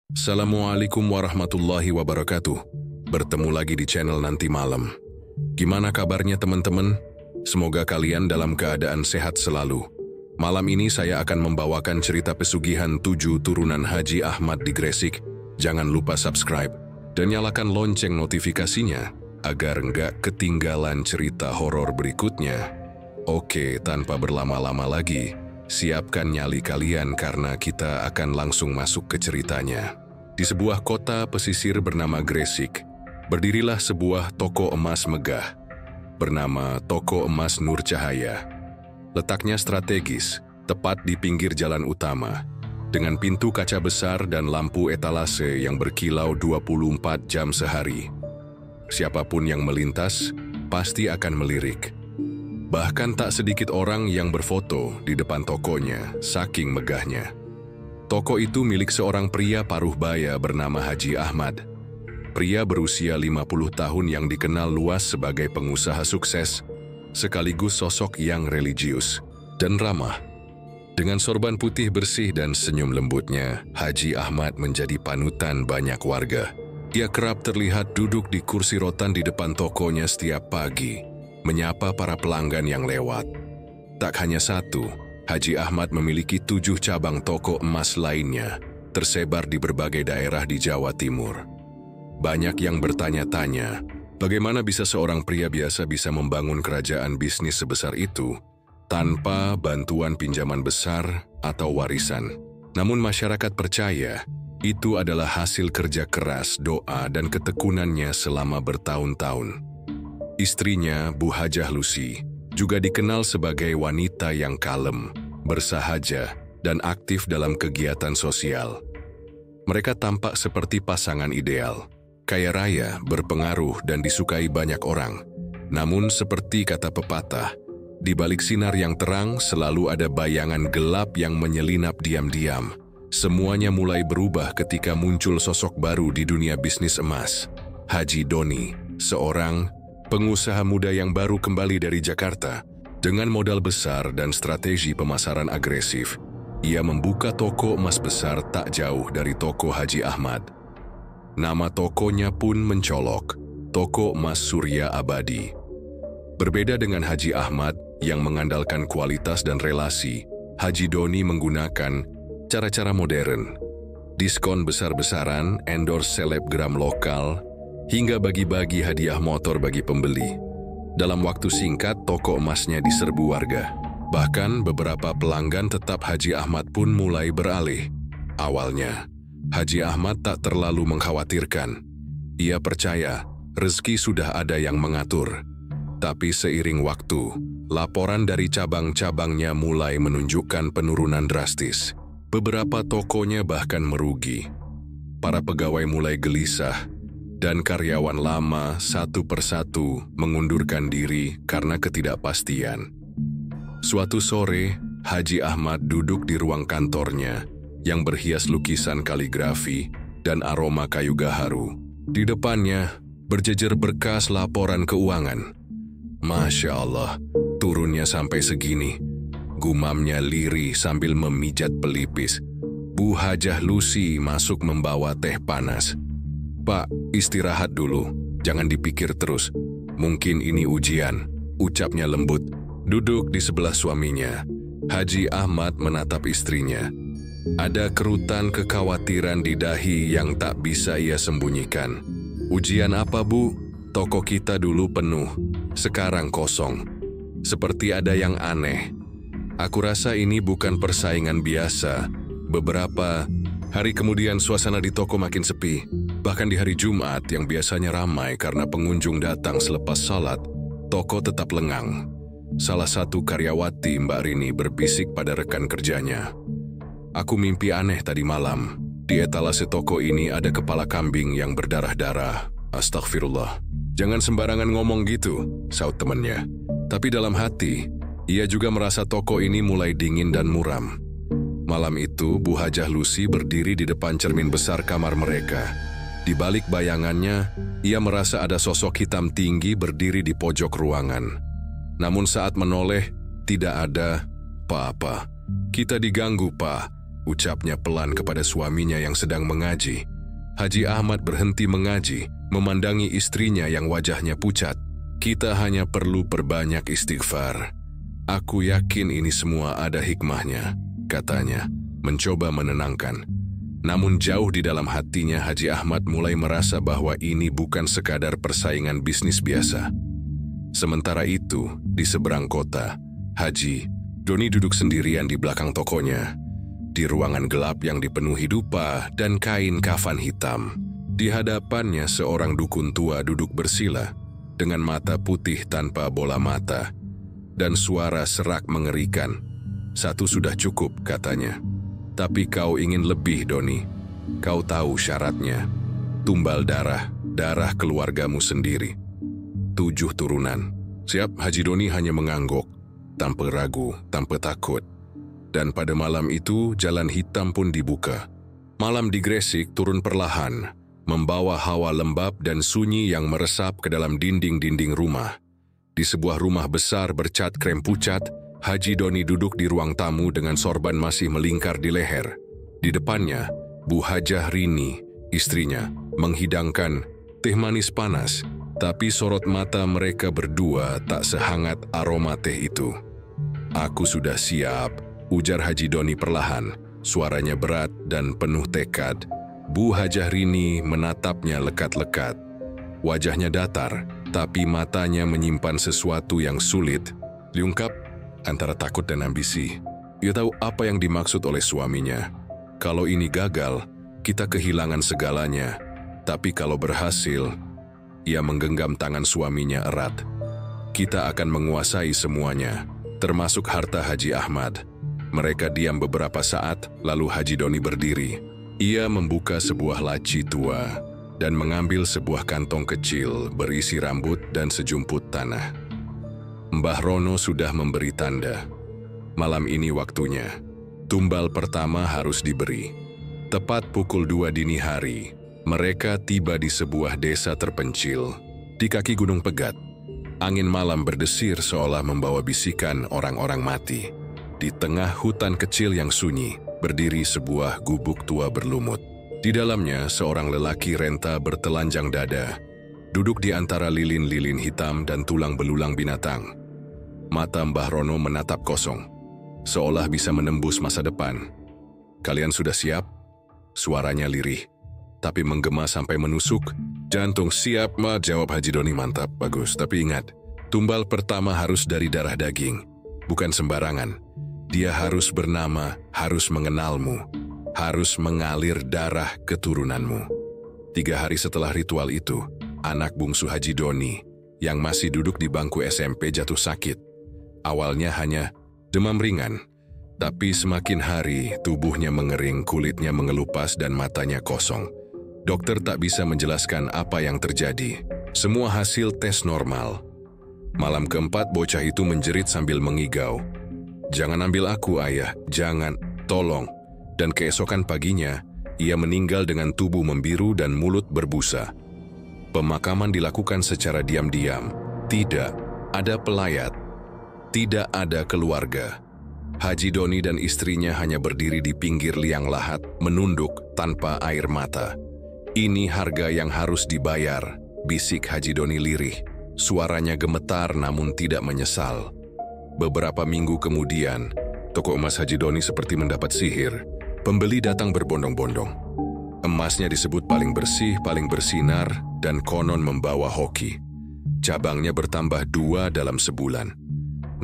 Assalamualaikum warahmatullahi wabarakatuh. Bertemu lagi di channel Nanti Malam. Gimana kabarnya teman-teman? Semoga kalian dalam keadaan sehat selalu. Malam ini saya akan membawakan cerita pesugihan 7 turunan Haji Ahmad di Gresik. Jangan lupa subscribe dan nyalakan lonceng notifikasinya agar nggak ketinggalan cerita horor berikutnya. Oke, tanpa berlama-lama lagi, siapkan nyali kalian karena kita akan langsung masuk ke ceritanya. Di sebuah kota pesisir bernama Gresik, berdirilah sebuah toko emas megah bernama Toko Emas Nur Cahaya. Letaknya strategis, tepat di pinggir jalan utama, dengan pintu kaca besar dan lampu etalase yang berkilau 24 jam sehari. Siapapun yang melintas, pasti akan melirik. Bahkan tak sedikit orang yang berfoto di depan tokonya, saking megahnya. Toko itu milik seorang pria paruh baya bernama Haji Ahmad. Pria berusia 50 tahun yang dikenal luas sebagai pengusaha sukses, sekaligus sosok yang religius dan ramah. Dengan sorban putih bersih dan senyum lembutnya, Haji Ahmad menjadi panutan banyak warga. Ia kerap terlihat duduk di kursi rotan di depan tokonya setiap pagi, menyapa para pelanggan yang lewat. Tak hanya satu, Haji Ahmad memiliki 7 cabang toko emas lainnya, tersebar di berbagai daerah di Jawa Timur. Banyak yang bertanya-tanya, bagaimana bisa seorang pria biasa bisa membangun kerajaan bisnis sebesar itu tanpa bantuan pinjaman besar atau warisan. Namun masyarakat percaya, itu adalah hasil kerja keras, doa, dan ketekunannya selama bertahun-tahun. Istrinya, Bu Hajah Lucy, juga dikenal sebagai wanita yang kalem, bersahaja, dan aktif dalam kegiatan sosial. Mereka tampak seperti pasangan ideal, kaya raya, berpengaruh, dan disukai banyak orang. Namun seperti kata pepatah, di balik sinar yang terang selalu ada bayangan gelap yang menyelinap diam-diam. Semuanya mulai berubah ketika muncul sosok baru di dunia bisnis emas, Haji Doni, seorang pengusaha muda yang baru kembali dari Jakarta. Dengan modal besar dan strategi pemasaran agresif, ia membuka toko emas besar tak jauh dari toko Haji Ahmad. Nama tokonya pun mencolok, Toko Emas Surya Abadi. Berbeda dengan Haji Ahmad yang mengandalkan kualitas dan relasi, Haji Doni menggunakan cara-cara modern. Diskon besar-besaran, endorse selebgram lokal, hingga bagi-bagi hadiah motor bagi pembeli. Dalam waktu singkat, toko emasnya diserbu warga. Bahkan beberapa pelanggan tetap Haji Ahmad pun mulai beralih. Awalnya, Haji Ahmad tak terlalu mengkhawatirkan. Ia percaya rezeki sudah ada yang mengatur. Tapi seiring waktu, laporan dari cabang-cabangnya mulai menunjukkan penurunan drastis. Beberapa tokonya bahkan merugi. Para pegawai mulai gelisah, dan karyawan lama satu persatu mengundurkan diri karena ketidakpastian. Suatu sore, Haji Ahmad duduk di ruang kantornya yang berhias lukisan kaligrafi dan aroma kayu gaharu. Di depannya, berjejer berkas laporan keuangan. Masya Allah, turunnya sampai segini. Gumamnya lirih sambil memijat pelipis. Bu Hajah Lucy masuk membawa teh panas. "Pak, istirahat dulu, jangan dipikir terus. Mungkin ini ujian," ucapnya lembut. Duduk di sebelah suaminya, Haji Ahmad menatap istrinya. Ada kerutan kekhawatiran di dahi yang tak bisa ia sembunyikan. "Ujian apa, Bu? Toko kita dulu penuh, sekarang kosong. Seperti ada yang aneh. Aku rasa ini bukan persaingan biasa." Beberapa hari kemudian suasana di toko makin sepi. Bahkan di hari Jumat yang biasanya ramai karena pengunjung datang selepas salat, toko tetap lengang. Salah satu karyawati, Mbak Rini, berbisik pada rekan kerjanya. "Aku mimpi aneh tadi malam. Di etalase toko ini ada kepala kambing yang berdarah-darah." "Astagfirullah. Jangan sembarangan ngomong gitu," saut temannya. Tapi dalam hati, ia juga merasa toko ini mulai dingin dan muram. Malam itu, Bu Hajah Lucy berdiri di depan cermin besar kamar mereka. Di balik bayangannya, ia merasa ada sosok hitam tinggi berdiri di pojok ruangan. Namun saat menoleh, tidak ada. "Pak, kita diganggu, Pak," ucapnya pelan kepada suaminya yang sedang mengaji. Haji Ahmad berhenti mengaji, memandangi istrinya yang wajahnya pucat. Kita hanya perlu perbanyak istighfar. Aku yakin ini semua ada hikmahnya, katanya, mencoba menenangkan. Namun jauh di dalam hatinya Haji Ahmad mulai merasa bahwa ini bukan sekadar persaingan bisnis biasa. Sementara itu, di seberang kota, Haji Doni duduk sendirian di belakang tokonya. Di ruangan gelap yang dipenuhi dupa dan kain kafan hitam, di hadapannya seorang dukun tua duduk bersila dengan mata putih tanpa bola mata dan suara serak mengerikan. "Satu sudah cukup," katanya. "Tapi kau ingin lebih, Doni. Kau tahu syaratnya. Tumbal darah keluargamu sendiri. 7 turunan." Siap, Haji Doni hanya mengangguk, tanpa ragu, tanpa takut. Dan pada malam itu, jalan hitam pun dibuka. Malam di Gresik turun perlahan, membawa hawa lembab dan sunyi yang meresap ke dalam dinding-dinding rumah. Di sebuah rumah besar bercat krem pucat, Haji Doni duduk di ruang tamu dengan sorban masih melingkar di leher. Di depannya, Bu Hajah Rini, istrinya, menghidangkan teh manis panas, tapi sorot mata mereka berdua tak sehangat aroma teh itu. "Aku sudah siap," ujar Haji Doni perlahan, suaranya berat dan penuh tekad. Bu Hajah Rini menatapnya lekat-lekat. Wajahnya datar, tapi matanya menyimpan sesuatu yang sulit, diungkap antara takut dan ambisi. Ia tahu apa yang dimaksud oleh suaminya. Kalau ini gagal, kita kehilangan segalanya. Tapi kalau berhasil, ia menggenggam tangan suaminya erat. "Kita akan menguasai semuanya, termasuk harta Haji Ahmad." Mereka diam beberapa saat, lalu Haji Doni berdiri. Ia membuka sebuah laci tua dan mengambil sebuah kantong kecil berisi rambut dan sejumput tanah. Mbah Rono sudah memberi tanda. Malam ini waktunya. Tumbal pertama harus diberi. Tepat pukul 2 dini hari, mereka tiba di sebuah desa terpencil, di kaki Gunung Pegat. Angin malam berdesir seolah membawa bisikan orang-orang mati. Di tengah hutan kecil yang sunyi, berdiri sebuah gubuk tua berlumut. Di dalamnya, seorang lelaki renta bertelanjang dada, duduk di antara lilin-lilin hitam dan tulang belulang binatang. Mata Mbah Rono menatap kosong, seolah bisa menembus masa depan. "Kalian sudah siap?" Suaranya lirih, tapi menggema sampai menusuk. "Jantung siap, Ma," jawab Haji Doni. "Mantap, bagus. Tapi ingat, tumbal pertama harus dari darah daging, bukan sembarangan. Dia harus bernama, harus mengenalmu, harus mengalir darah keturunanmu." 3 hari setelah ritual itu, anak bungsu Haji Doni, yang masih duduk di bangku SMP jatuh sakit. Awalnya hanya demam ringan, tapi semakin hari tubuhnya mengering, kulitnya mengelupas dan matanya kosong. Dokter tak bisa menjelaskan apa yang terjadi. Semua hasil tes normal. Malam keempat bocah itu menjerit sambil mengigau. "Jangan ambil aku, Ayah, jangan, tolong." Dan keesokan paginya, ia meninggal dengan tubuh membiru dan mulut berbusa. Pemakaman dilakukan secara diam-diam. Tidak ada pelayat, tidak ada keluarga. Haji Doni dan istrinya hanya berdiri di pinggir liang lahat, menunduk tanpa air mata. "Ini harga yang harus dibayar," bisik Haji Doni lirih. Suaranya gemetar namun tidak menyesal. Beberapa minggu kemudian, toko emas Haji Doni seperti mendapat sihir. Pembeli datang berbondong-bondong. Emasnya disebut paling bersih, paling bersinar, dan konon membawa hoki. Cabangnya bertambah 2 dalam sebulan.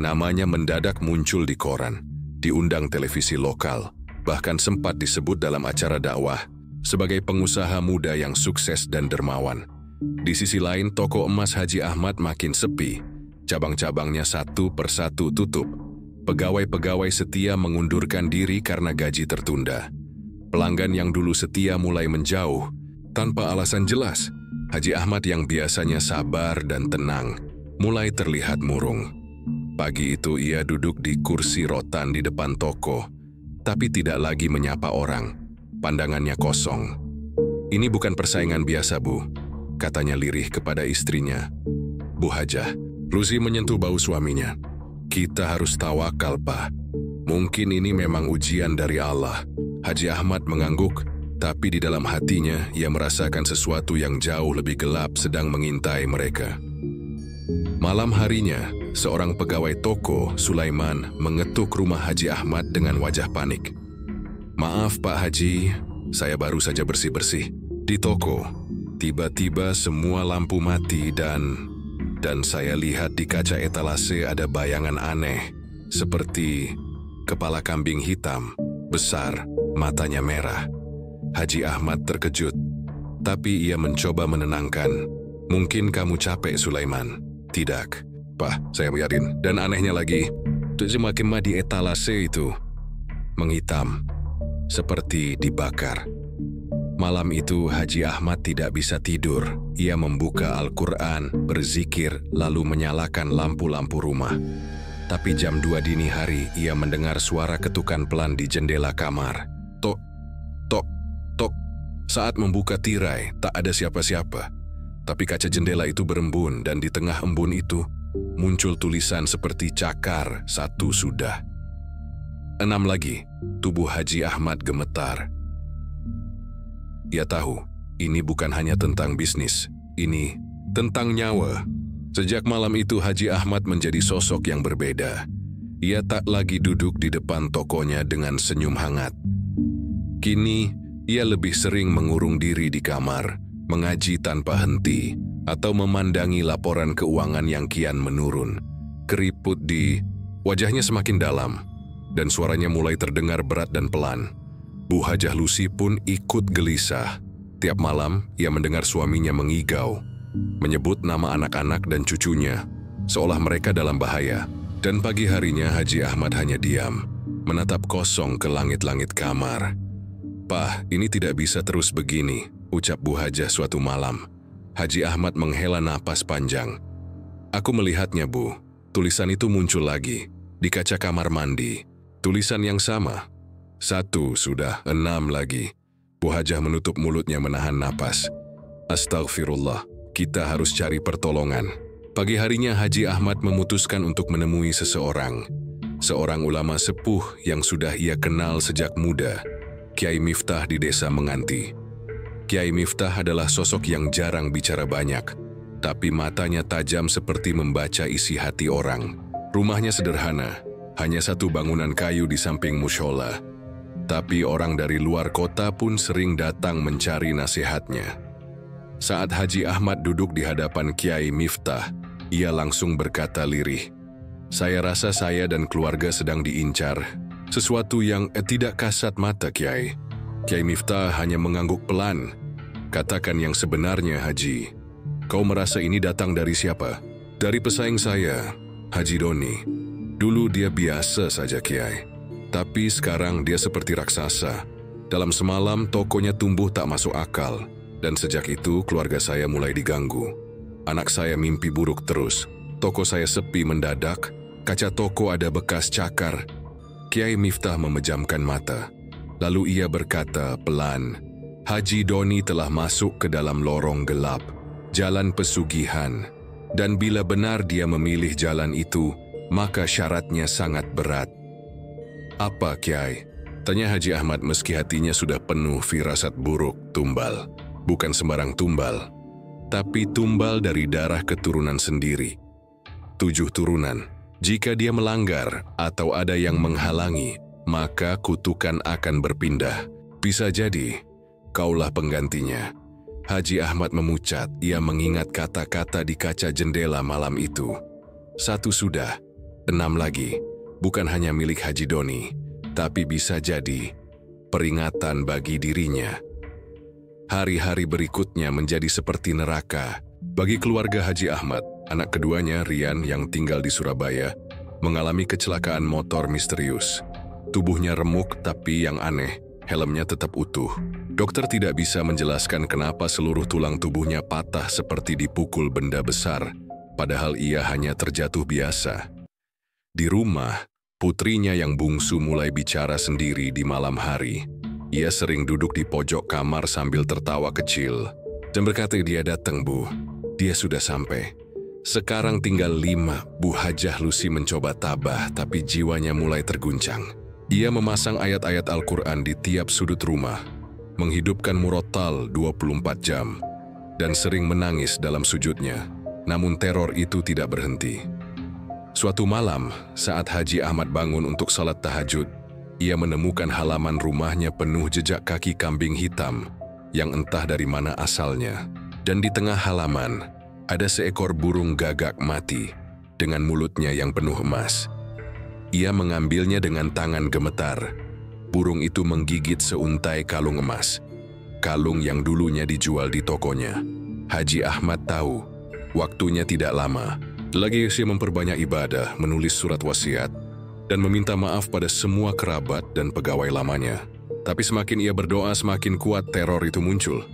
Namanya mendadak muncul di koran, diundang televisi lokal, bahkan sempat disebut dalam acara dakwah sebagai pengusaha muda yang sukses dan dermawan. Di sisi lain, toko emas Haji Ahmad makin sepi. Cabang-cabangnya satu persatu tutup. Pegawai-pegawai setia mengundurkan diri karena gaji tertunda. Pelanggan yang dulu setia mulai menjauh tanpa alasan jelas. Haji Ahmad yang biasanya sabar dan tenang mulai terlihat murung. Pagi itu ia duduk di kursi rotan di depan toko, tapi tidak lagi menyapa orang. Pandangannya kosong. "Ini bukan persaingan biasa, Bu," katanya lirih kepada istrinya. "Bu Hajah." Lucy menyentuh bahu suaminya. "Kita harus tawakal, Pak. Mungkin ini memang ujian dari Allah." Haji Ahmad mengangguk, tapi di dalam hatinya ia merasakan sesuatu yang jauh lebih gelap sedang mengintai mereka. Malam harinya, seorang pegawai toko, Sulaiman, mengetuk rumah Haji Ahmad dengan wajah panik. "Maaf Pak Haji, saya baru saja bersih-bersih di toko. Tiba-tiba semua lampu mati dan saya lihat di kaca etalase ada bayangan aneh, seperti kepala kambing hitam, besar, matanya merah." Haji Ahmad terkejut, tapi ia mencoba menenangkan. "Mungkin kamu capek, Sulaiman." "Tidak, Pak, saya yakin. Dan anehnya lagi, semakin di etalase itu menghitam, seperti dibakar." Malam itu Haji Ahmad tidak bisa tidur. Ia membuka Al-Quran, berzikir, lalu menyalakan lampu-lampu rumah. Tapi jam 2 dini hari ia mendengar suara ketukan pelan di jendela kamar. Tok, tok, tok. Saat membuka tirai, tak ada siapa-siapa. Tapi kaca jendela itu berembun dan di tengah embun itu muncul tulisan seperti cakar, 1 sudah. 6 lagi, tubuh Haji Ahmad gemetar. Ia tahu, ini bukan hanya tentang bisnis, ini tentang nyawa. Sejak malam itu Haji Ahmad menjadi sosok yang berbeda. Ia tak lagi duduk di depan tokonya dengan senyum hangat. Kini, ia lebih sering mengurung diri di kamar, mengaji tanpa henti, atau memandangi laporan keuangan yang kian menurun. Keriput di wajahnya semakin dalam, dan suaranya mulai terdengar berat dan pelan. Bu Hajah Lucy pun ikut gelisah. Tiap malam, ia mendengar suaminya mengigau, menyebut nama anak-anak dan cucunya, seolah mereka dalam bahaya. Dan pagi harinya Haji Ahmad hanya diam, menatap kosong ke langit-langit kamar. "Pak, ini tidak bisa terus begini," ucap Bu Hajah suatu malam. Haji Ahmad menghela napas panjang. "Aku melihatnya, Bu. Tulisan itu muncul lagi, di kaca kamar mandi. Tulisan yang sama. 1 sudah, 6 lagi." Bu Hajah menutup mulutnya menahan napas. "Astagfirullah, kita harus cari pertolongan." Pagi harinya Haji Ahmad memutuskan untuk menemui seseorang. Seorang ulama sepuh yang sudah ia kenal sejak muda, Kiai Miftah di desa Menganti. Kiai Miftah adalah sosok yang jarang bicara banyak, tapi matanya tajam seperti membaca isi hati orang. Rumahnya sederhana, hanya 1 bangunan kayu di samping mushola. Tapi orang dari luar kota pun sering datang mencari nasihatnya. Saat Haji Ahmad duduk di hadapan Kiai Miftah, ia langsung berkata lirih, "Saya rasa saya dan keluarga sedang diincar. Sesuatu yang tidak kasat mata, Kiai." Kiai Miftah hanya mengangguk pelan. "Katakan yang sebenarnya, Haji. Kau merasa ini datang dari siapa?" "Dari pesaing saya, Haji Doni. Dulu dia biasa saja, Kiai. Tapi sekarang dia seperti raksasa. Dalam semalam tokonya tumbuh tak masuk akal. Dan sejak itu keluarga saya mulai diganggu. Anak saya mimpi buruk terus. Toko saya sepi mendadak. Kaca toko ada bekas cakar." Kiai Miftah memejamkan mata. Lalu ia berkata pelan, "Haji Doni telah masuk ke dalam lorong gelap, jalan pesugihan. Dan bila benar dia memilih jalan itu, maka syaratnya sangat berat." "Apa, Kiai?" tanya Haji Ahmad meski hatinya sudah penuh firasat buruk. "Tumbal. Bukan sembarang tumbal, tapi tumbal dari darah keturunan sendiri. 7 turunan. Jika dia melanggar atau ada yang menghalangi, maka kutukan akan berpindah. Bisa jadi, kaulah penggantinya." Haji Ahmad memucat, ia mengingat kata-kata di kaca jendela malam itu. 1 sudah, 6 lagi. Bukan hanya milik Haji Doni, tapi bisa jadi peringatan bagi dirinya. Hari-hari berikutnya menjadi seperti neraka bagi keluarga Haji Ahmad. Anak keduanya, Rian, yang tinggal di Surabaya, mengalami kecelakaan motor misterius. Tubuhnya remuk, tapi yang aneh, helmnya tetap utuh. Dokter tidak bisa menjelaskan kenapa seluruh tulang tubuhnya patah seperti dipukul benda besar, padahal ia hanya terjatuh biasa. Di rumah, putrinya yang bungsu mulai bicara sendiri di malam hari. Ia sering duduk di pojok kamar sambil tertawa kecil dan berkata, "Dia datang, Bu. Dia sudah sampai. Sekarang tinggal 5. Bu Hajah Lucy mencoba tabah, tapi jiwanya mulai terguncang. Ia memasang ayat-ayat Al-Quran di tiap sudut rumah, menghidupkan murotal 24 jam, dan sering menangis dalam sujudnya. Namun teror itu tidak berhenti. Suatu malam, saat Haji Ahmad bangun untuk salat tahajud, ia menemukan halaman rumahnya penuh jejak kaki kambing hitam yang entah dari mana asalnya. Dan di tengah halaman, ada seekor burung gagak mati dengan mulutnya yang penuh emas. Ia mengambilnya dengan tangan gemetar. Burung itu menggigit seuntai kalung emas, kalung yang dulunya dijual di tokonya. Haji Ahmad tahu, waktunya tidak lama. Lagi ia memperbanyak ibadah, menulis surat wasiat, dan meminta maaf pada semua kerabat dan pegawai lamanya. Tapi semakin ia berdoa, semakin kuat teror itu muncul.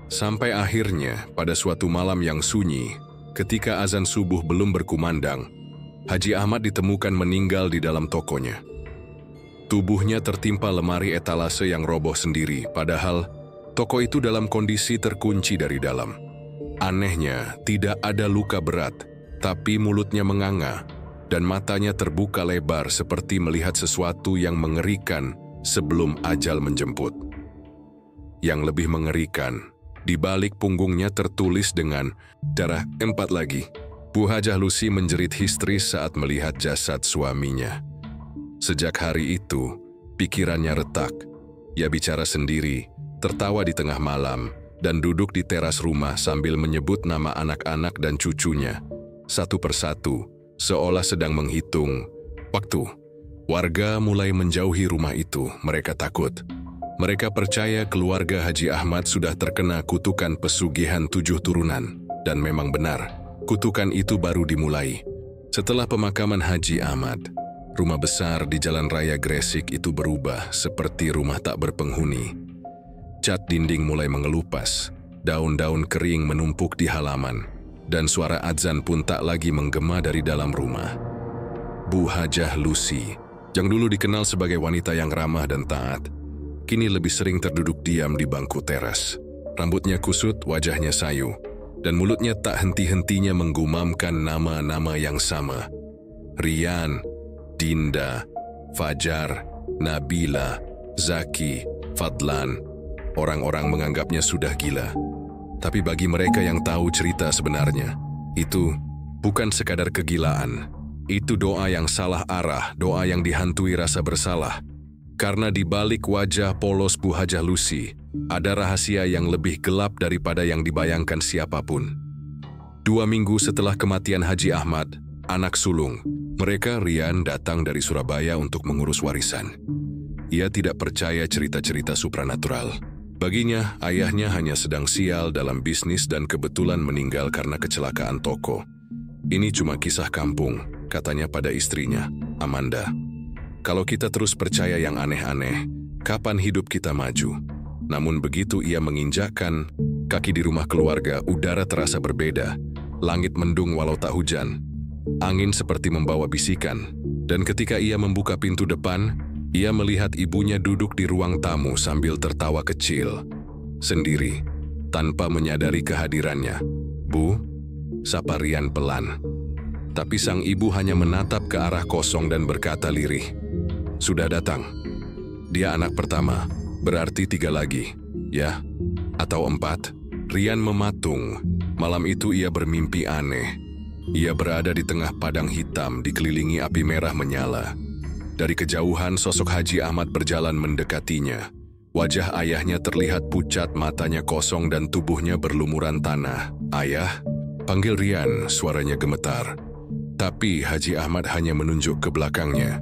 Sampai akhirnya, pada suatu malam yang sunyi, ketika azan subuh belum berkumandang, Haji Ahmad ditemukan meninggal di dalam tokonya. Tubuhnya tertimpa lemari etalase yang roboh sendiri, padahal toko itu dalam kondisi terkunci dari dalam. Anehnya, tidak ada luka berat, tapi mulutnya menganga, dan matanya terbuka lebar seperti melihat sesuatu yang mengerikan sebelum ajal menjemput. Yang lebih mengerikan, di balik punggungnya tertulis dengan darah 4 lagi. Bu Hajah Lucy menjerit histeris saat melihat jasad suaminya. Sejak hari itu, pikirannya retak. Ia bicara sendiri, tertawa di tengah malam, dan duduk di teras rumah sambil menyebut nama anak-anak dan cucunya, satu persatu, seolah sedang menghitung waktu. Warga mulai menjauhi rumah itu, mereka takut. Mereka percaya keluarga Haji Ahmad sudah terkena kutukan pesugihan 7 turunan, dan memang benar. Kutukan itu baru dimulai. Setelah pemakaman Haji Ahmad, rumah besar di Jalan Raya Gresik itu berubah seperti rumah tak berpenghuni. Cat dinding mulai mengelupas, daun-daun kering menumpuk di halaman, dan suara adzan pun tak lagi menggema dari dalam rumah. Bu Hajah Lucy, yang dulu dikenal sebagai wanita yang ramah dan taat, kini lebih sering terduduk diam di bangku teras. Rambutnya kusut, wajahnya sayu, dan mulutnya tak henti-hentinya menggumamkan nama-nama yang sama. Rian, Dinda, Fajar, Nabila, Zaki, Fadlan. Orang-orang menganggapnya sudah gila. Tapi bagi mereka yang tahu cerita sebenarnya, itu bukan sekadar kegilaan. Itu doa yang salah arah, doa yang dihantui rasa bersalah. Karena di balik wajah polos Bu Hajah Lucy, ada rahasia yang lebih gelap daripada yang dibayangkan siapapun. 2 minggu setelah kematian Haji Ahmad, anak sulung, mereka Rian datang dari Surabaya untuk mengurus warisan. Ia tidak percaya cerita-cerita supranatural. Baginya, ayahnya hanya sedang sial dalam bisnis dan kebetulan meninggal karena kecelakaan toko. Ini cuma kisah kampung, katanya pada istrinya, Amanda. Kalau kita terus percaya yang aneh-aneh, kapan hidup kita maju? Namun begitu ia menginjakkan kaki di rumah keluarga, udara terasa berbeda. Langit mendung walau tak hujan. Angin seperti membawa bisikan. Dan ketika ia membuka pintu depan, ia melihat ibunya duduk di ruang tamu sambil tertawa kecil. Sendiri, tanpa menyadari kehadirannya. "Bu," sapa Rian pelan. Tapi sang ibu hanya menatap ke arah kosong dan berkata lirih, "Sudah datang. Dia anak pertama, berarti 3 lagi, ya? Atau 4? Rian mematung. Malam itu ia bermimpi aneh. Ia berada di tengah padang hitam dikelilingi api merah menyala. Dari kejauhan sosok Haji Ahmad berjalan mendekatinya. Wajah ayahnya terlihat pucat, matanya kosong dan tubuhnya berlumuran tanah. "Ayah?" panggil Rian, suaranya gemetar. Tapi Haji Ahmad hanya menunjuk ke belakangnya.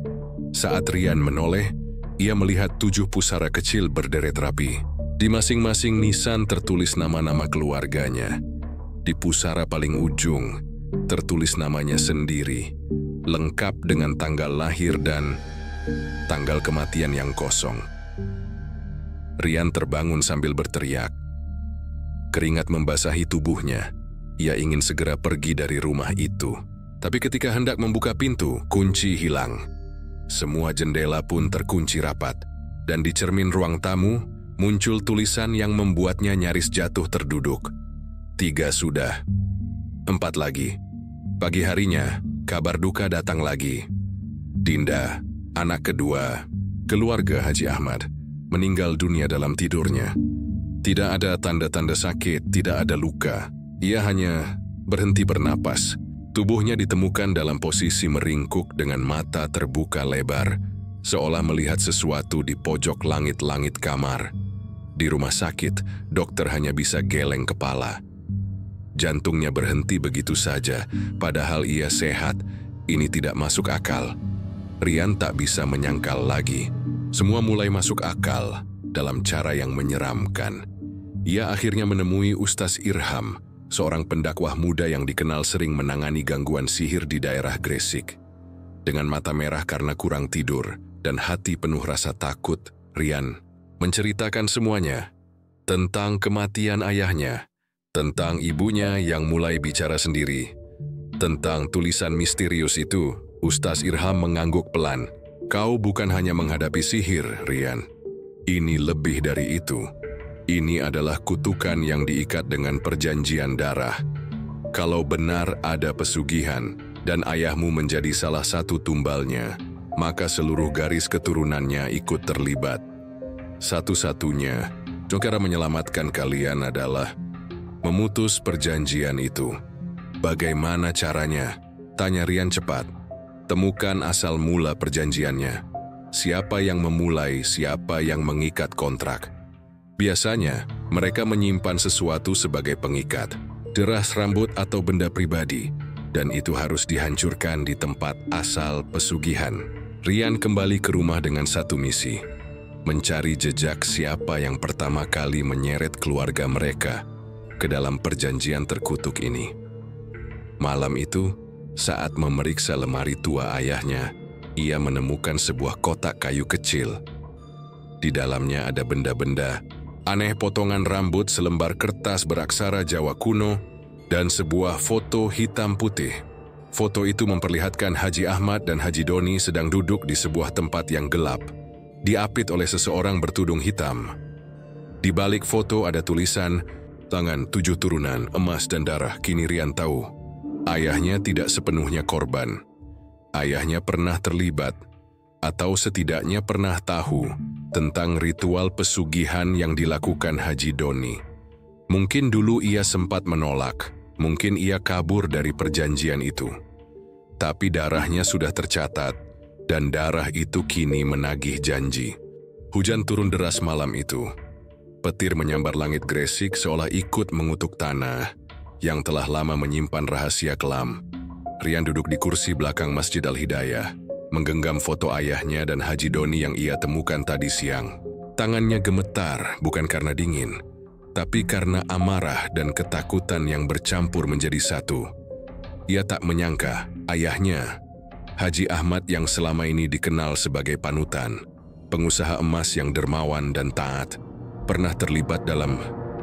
Saat Rian menoleh, ia melihat 7 pusara kecil berderet rapi. Di masing-masing nisan tertulis nama-nama keluarganya. Di pusara paling ujung, tertulis namanya sendiri, lengkap dengan tanggal lahir dan tanggal kematian yang kosong. Rian terbangun sambil berteriak. Keringat membasahi tubuhnya. Ia ingin segera pergi dari rumah itu. Tapi ketika hendak membuka pintu, kunci hilang. Semua jendela pun terkunci rapat. Dan di cermin ruang tamu, muncul tulisan yang membuatnya nyaris jatuh terduduk. 3 sudah. 4 lagi. Pagi harinya, kabar duka datang lagi. Dinda, Anak kedua, keluarga Haji Ahmad, meninggal dunia dalam tidurnya. Tidak ada tanda-tanda sakit, tidak ada luka. Ia hanya berhenti bernapas. Tubuhnya ditemukan dalam posisi meringkuk dengan mata terbuka lebar, seolah melihat sesuatu di pojok langit-langit kamar. Di rumah sakit, dokter hanya bisa geleng kepala. Jantungnya berhenti begitu saja, padahal ia sehat. Ini tidak masuk akal. Rian tak bisa menyangkal lagi. Semua mulai masuk akal dalam cara yang menyeramkan. Ia akhirnya menemui Ustaz Irham, seorang pendakwah muda yang dikenal sering menangani gangguan sihir di daerah Gresik. Dengan mata merah karena kurang tidur dan hati penuh rasa takut, Rian menceritakan semuanya. Tentang kematian ayahnya, tentang ibunya yang mulai bicara sendiri, tentang tulisan misterius itu. Ustaz Irham mengangguk pelan. Kau bukan hanya menghadapi sihir, Rian. Ini lebih dari itu. Ini adalah kutukan yang diikat dengan perjanjian darah. Kalau benar ada pesugihan dan ayahmu menjadi salah satu tumbalnya, maka seluruh garis keturunannya ikut terlibat. Satu-satunya cara menyelamatkan kalian adalah memutus perjanjian itu. Bagaimana caranya? Tanya Rian cepat. Temukan asal mula perjanjiannya. Siapa yang memulai, siapa yang mengikat kontrak. Biasanya, mereka menyimpan sesuatu sebagai pengikat, deras rambut atau benda pribadi, dan itu harus dihancurkan di tempat asal pesugihan. Rian kembali ke rumah dengan satu misi, mencari jejak siapa yang pertama kali menyeret keluarga mereka ke dalam perjanjian terkutuk ini. Malam itu, saat memeriksa lemari tua ayahnya, ia menemukan sebuah kotak kayu kecil. Di dalamnya ada benda-benda aneh, potongan rambut, selembar kertas beraksara Jawa kuno, dan sebuah foto hitam putih. Foto itu memperlihatkan Haji Ahmad dan Haji Doni sedang duduk di sebuah tempat yang gelap, diapit oleh seseorang bertudung hitam. Di balik foto ada tulisan, "Tangan 7 turunan, emas dan darah." Kini Rian tahu, ayahnya tidak sepenuhnya korban. Ayahnya pernah terlibat, atau setidaknya pernah tahu tentang ritual pesugihan yang dilakukan Haji Doni. Mungkin dulu ia sempat menolak, mungkin ia kabur dari perjanjian itu. Tapi darahnya sudah tercatat, dan darah itu kini menagih janji. Hujan turun deras malam itu. Petir menyambar langit Gresik seolah ikut mengutuk tanah yang telah lama menyimpan rahasia kelam. Rian duduk di kursi belakang Masjid Al-Hidayah, menggenggam foto ayahnya dan Haji Doni yang ia temukan tadi siang. Tangannya gemetar bukan karena dingin, tapi karena amarah dan ketakutan yang bercampur menjadi satu. Ia tak menyangka ayahnya, Haji Ahmad yang selama ini dikenal sebagai panutan, pengusaha emas yang dermawan dan taat, pernah terlibat dalam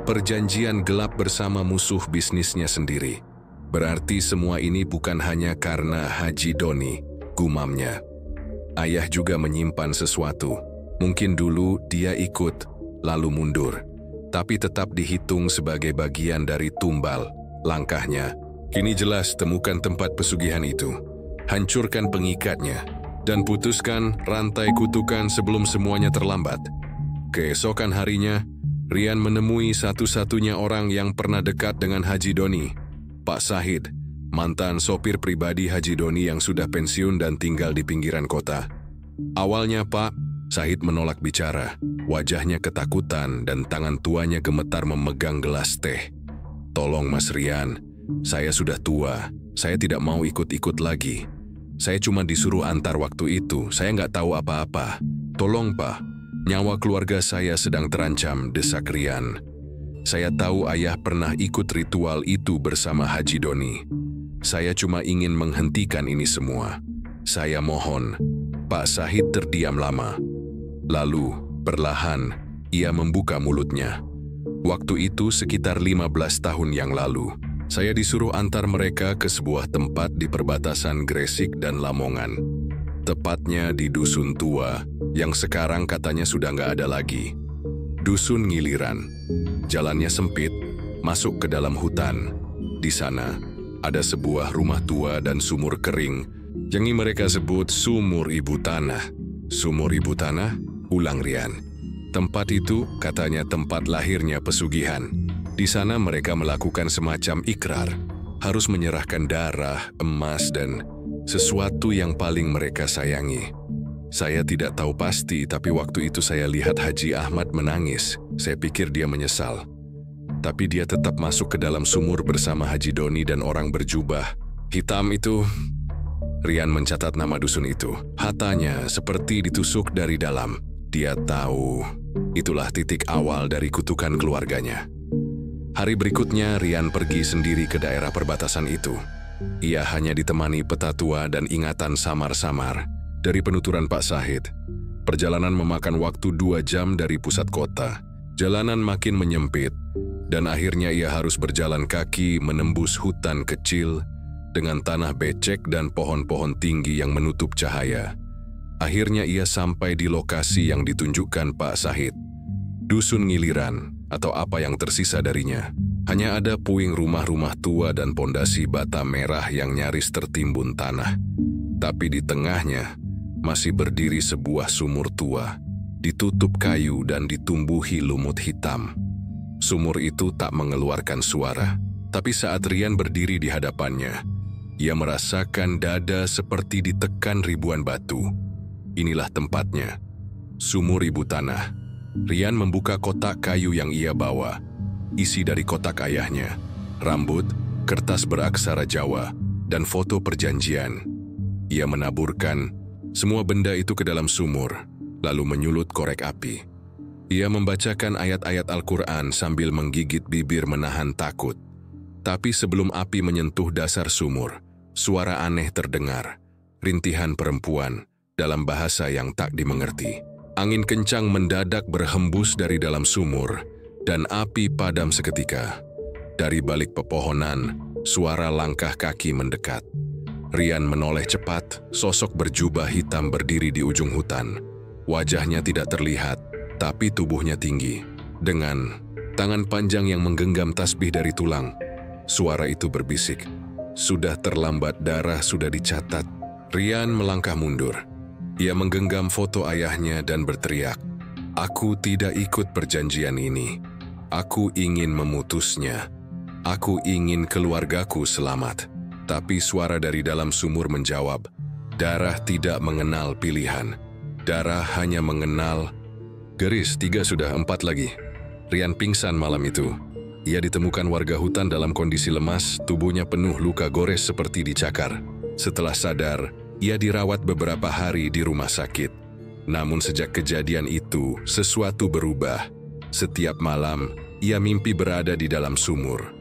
perjanjian gelap bersama musuh bisnisnya sendiri. Berarti semua ini bukan hanya karena Haji Doni, gumamnya. Ayah juga menyimpan sesuatu. Mungkin dulu dia ikut, lalu mundur, tapi tetap dihitung sebagai bagian dari tumbal. Langkahnya, kini jelas temukan tempat pesugihan itu, hancurkan pengikatnya, dan putuskan rantai kutukan sebelum semuanya terlambat. Keesokan harinya, Rian menemui satu-satunya orang yang pernah dekat dengan Haji Doni, Pak Sahid, mantan sopir pribadi Haji Doni yang sudah pensiun dan tinggal di pinggiran kota. Awalnya Pak Sahid menolak bicara, wajahnya ketakutan dan tangan tuanya gemetar memegang gelas teh. "Tolong Mas Rian, saya sudah tua, saya tidak mau ikut-ikut lagi. Saya cuma disuruh antar waktu itu, saya nggak tahu apa-apa. Tolong Pak, nyawa keluarga saya sedang terancam," desak Rian. "Saya tahu ayah pernah ikut ritual itu bersama Haji Doni. Saya cuma ingin menghentikan ini semua. Saya mohon." Pak Sahid terdiam lama. Lalu, perlahan, ia membuka mulutnya. "Waktu itu sekitar 15 tahun yang lalu, saya disuruh antar mereka ke sebuah tempat di perbatasan Gresik dan Lamongan. Tepatnya di Dusun Tua, yang sekarang katanya sudah nggak ada lagi. Dusun Ngiliran. Jalannya sempit, masuk ke dalam hutan. Di sana, ada sebuah rumah tua dan sumur kering Yang mereka sebut sumur ibu tanah. Sumur ibu tanah? Ulang Rian. Tempat itu katanya tempat lahirnya pesugihan. Di sana mereka melakukan semacam ikrar, harus menyerahkan darah, emas, dan sesuatu yang paling mereka sayangi. Saya tidak tahu pasti, tapi waktu itu saya lihat Haji Ahmad menangis. Saya pikir dia menyesal. Tapi dia tetap masuk ke dalam sumur bersama Haji Doni dan orang berjubah hitam itu. Rian mencatat nama dusun itu. Hatanya seperti ditusuk dari dalam. Dia tahu itulah titik awal dari kutukan keluarganya. Hari berikutnya, Rian pergi sendiri ke daerah perbatasan itu. Ia hanya ditemani peta tua dan ingatan samar-samar dari penuturan Pak Sahid. Perjalanan memakan waktu 2 jam dari pusat kota. Jalanan makin menyempit, dan akhirnya ia harus berjalan kaki menembus hutan kecil dengan tanah becek dan pohon-pohon tinggi yang menutup cahaya. Akhirnya ia sampai di lokasi yang ditunjukkan Pak Sahid. Dusun Ngiliran, atau apa yang tersisa darinya. Hanya ada puing rumah-rumah tua dan pondasi bata merah yang nyaris tertimbun tanah. Tapi di tengahnya masih berdiri sebuah sumur tua, ditutup kayu dan ditumbuhi lumut hitam. Sumur itu tak mengeluarkan suara, tapi saat Rian berdiri di hadapannya, ia merasakan dada seperti ditekan ribuan batu. Inilah tempatnya, sumur ibu tanah. Rian membuka kotak kayu yang ia bawa. Isi dari kotak ayahnya, rambut, kertas beraksara Jawa, dan foto perjanjian. Ia menaburkan semua benda itu ke dalam sumur, lalu menyulut korek api. Ia membacakan ayat-ayat Al-Quran sambil menggigit bibir menahan takut. Tapi sebelum api menyentuh dasar sumur, suara aneh terdengar. Rintihan perempuan dalam bahasa yang tak dimengerti. Angin kencang mendadak berhembus dari dalam sumur, dan api padam seketika. Dari balik pepohonan, suara langkah kaki mendekat. Rian menoleh cepat, sosok berjubah hitam berdiri di ujung hutan. Wajahnya tidak terlihat, tapi tubuhnya tinggi. Dengan tangan panjang yang menggenggam tasbih dari tulang, suara itu berbisik. Sudah terlambat, darah sudah dicatat. Rian melangkah mundur. Ia menggenggam foto ayahnya dan berteriak, "Aku tidak ikut perjanjian ini. Aku ingin memutusnya. Aku ingin keluargaku selamat." Tapi suara dari dalam sumur menjawab, "Darah tidak mengenal pilihan. Darah hanya mengenal..." Garis 3 sudah 4 lagi. Rian pingsan malam itu. Ia ditemukan warga hutan dalam kondisi lemas, tubuhnya penuh luka gores seperti dicakar. Setelah sadar, ia dirawat beberapa hari di rumah sakit. Namun sejak kejadian itu, sesuatu berubah. Setiap malam, ia mimpi berada di dalam sumur.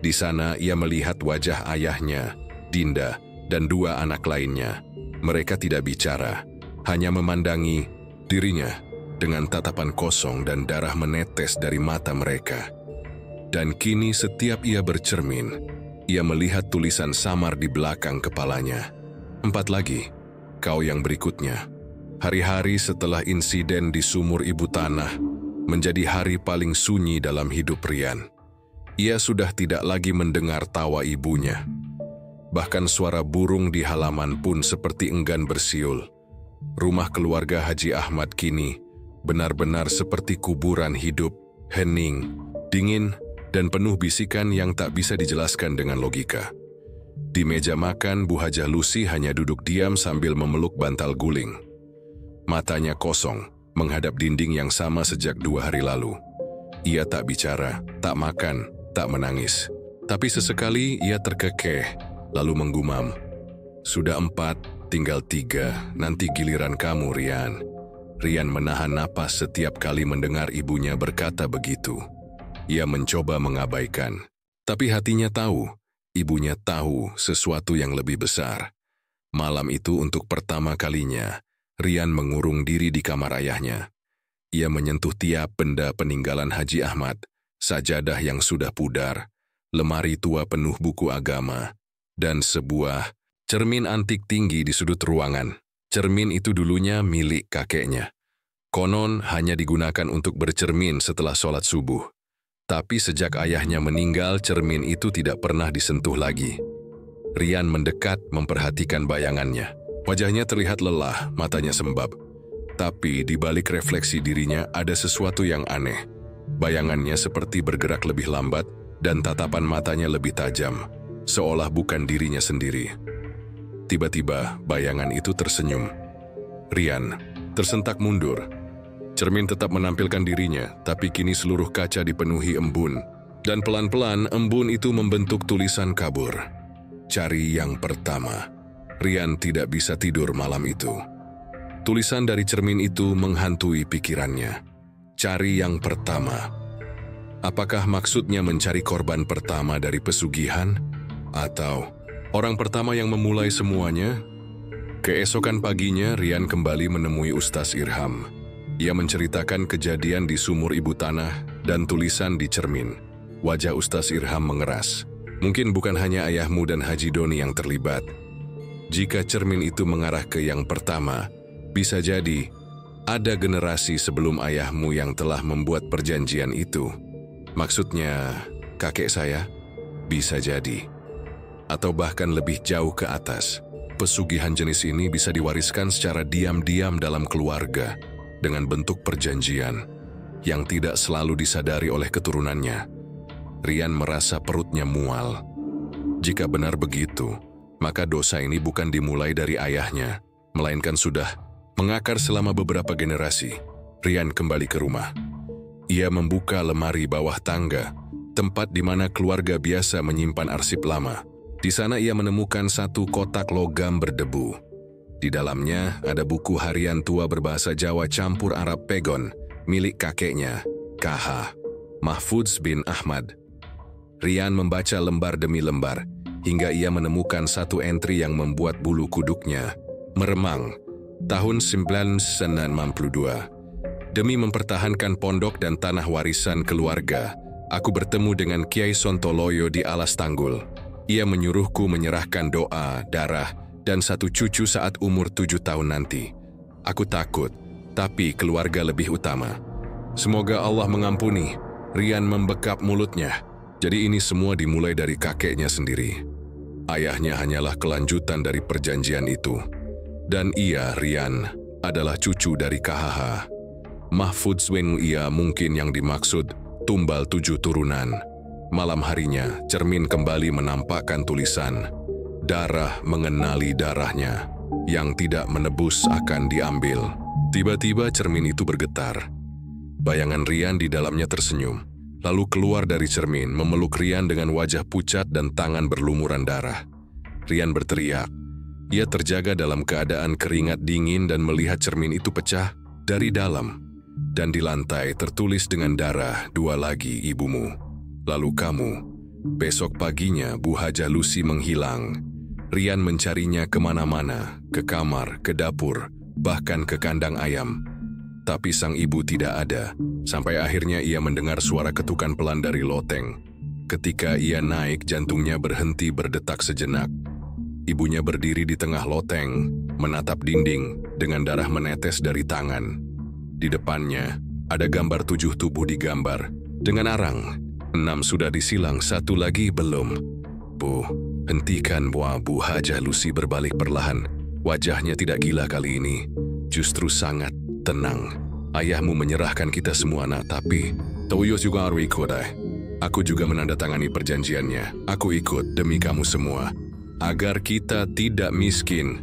Di sana, ia melihat wajah ayahnya, Dinda, dan 2 anak lainnya. Mereka tidak bicara, hanya memandangi dirinya dengan tatapan kosong dan darah menetes dari mata mereka. Dan kini setiap ia bercermin, ia melihat tulisan samar di belakang kepalanya. 4 lagi, kau yang berikutnya. Hari-hari setelah insiden di sumur ibu tanah menjadi hari paling sunyi dalam hidup Rian. Ia sudah tidak lagi mendengar tawa ibunya. Bahkan suara burung di halaman pun seperti enggan bersiul. Rumah keluarga Haji Ahmad kini benar-benar seperti kuburan hidup, hening, dingin, dan penuh bisikan yang tak bisa dijelaskan dengan logika. Di meja makan, Bu Hajah Lucy hanya duduk diam sambil memeluk bantal guling. Matanya kosong, menghadap dinding yang sama sejak 2 hari lalu. Ia tak bicara, tak makan, tak menangis. Tapi sesekali ia terkekeh, lalu menggumam, "Sudah 4, tinggal 3, nanti giliran kamu, Rian." Rian menahan napas setiap kali mendengar ibunya berkata begitu. Ia mencoba mengabaikan, tapi hatinya tahu. Ibunya tahu sesuatu yang lebih besar. Malam itu untuk pertama kalinya, Rian mengurung diri di kamar ayahnya. Ia menyentuh tiap benda peninggalan Haji Ahmad, sajadah yang sudah pudar, lemari tua penuh buku agama, dan sebuah cermin antik tinggi di sudut ruangan. Cermin itu dulunya milik kakeknya. Konon hanya digunakan untuk bercermin setelah sholat subuh. Tapi sejak ayahnya meninggal, cermin itu tidak pernah disentuh lagi. Rian mendekat memperhatikan bayangannya. Wajahnya terlihat lelah, matanya sembab. Tapi di balik refleksi dirinya ada sesuatu yang aneh. Bayangannya seperti bergerak lebih lambat dan tatapan matanya lebih tajam, seolah bukan dirinya sendiri. Tiba-tiba bayangan itu tersenyum. Rian tersentak mundur. Cermin tetap menampilkan dirinya, tapi kini seluruh kaca dipenuhi embun. Dan pelan-pelan embun itu membentuk tulisan kabur. Cari yang pertama. Rian tidak bisa tidur malam itu. Tulisan dari cermin itu menghantui pikirannya. Cari yang pertama. Apakah maksudnya mencari korban pertama dari pesugihan? Atau orang pertama yang memulai semuanya? Keesokan paginya, Rian kembali menemui Ustaz Irham. Ia menceritakan kejadian di sumur ibu tanah dan tulisan di cermin. Wajah Ustaz Irham mengeras. Mungkin bukan hanya ayahmu dan Haji Doni yang terlibat. Jika cermin itu mengarah ke yang pertama, bisa jadi ada generasi sebelum ayahmu yang telah membuat perjanjian itu. Maksudnya, kakek saya? Bisa jadi. Atau bahkan lebih jauh ke atas. Pesugihan jenis ini bisa diwariskan secara diam-diam dalam keluarga dengan bentuk perjanjian yang tidak selalu disadari oleh keturunannya. Rian merasa perutnya mual. Jika benar begitu, maka dosa ini bukan dimulai dari ayahnya, melainkan sudah mengakar selama beberapa generasi. Rian kembali ke rumah. Ia membuka lemari bawah tangga, tempat di mana keluarga biasa menyimpan arsip lama. Di sana ia menemukan satu kotak logam berdebu. Di dalamnya ada buku harian tua berbahasa Jawa campur Arab pegon, milik kakeknya, KH Mahfudz bin Ahmad. Rian membaca lembar demi lembar, hingga ia menemukan satu entry yang membuat bulu kuduknya meremang. Tahun 1992. Demi mempertahankan pondok dan tanah warisan keluarga, aku bertemu dengan Kiai Sontoloyo di Alas Tanggul. Ia menyuruhku menyerahkan doa, darah, dan satu cucu saat umur 7 tahun nanti. Aku takut, tapi keluarga lebih utama. Semoga Allah mengampuni. Rian membekap mulutnya. Jadi ini semua dimulai dari kakeknya sendiri. Ayahnya hanyalah kelanjutan dari perjanjian itu. Dan ia, Rian, adalah cucu dari KHH. Mahfudz bin ia mungkin yang dimaksud tumbal 7 turunan. Malam harinya, cermin kembali menampakkan tulisan, darah mengenali darahnya, yang tidak menebus akan diambil. Tiba-tiba cermin itu bergetar. Bayangan Rian di dalamnya tersenyum, lalu keluar dari cermin memeluk Rian dengan wajah pucat dan tangan berlumuran darah. Rian berteriak. Ia terjaga dalam keadaan keringat dingin dan melihat cermin itu pecah dari dalam. Dan di lantai tertulis dengan darah, 2 lagi ibumu. Lalu kamu. Besok paginya Bu Hajah Lucy menghilang. Rian mencarinya kemana-mana, ke kamar, ke dapur, bahkan ke kandang ayam. Tapi sang ibu tidak ada, sampai akhirnya ia mendengar suara ketukan pelan dari loteng. Ketika ia naik, jantungnya berhenti berdetak sejenak. Ibunya berdiri di tengah loteng, menatap dinding dengan darah menetes dari tangan. Di depannya, ada gambar 7 tubuh digambar. Dengan arang, 6 sudah disilang, 1 lagi belum. Bu, hentikan. Bu Hajah Lucy berbalik perlahan. Wajahnya tidak gila kali ini, justru sangat tenang. Ayahmu menyerahkan kita semua, nak, tapi Toyo juga harus ikut. Aku juga menandatangani perjanjiannya. Aku ikut demi kamu semua, agar kita tidak miskin.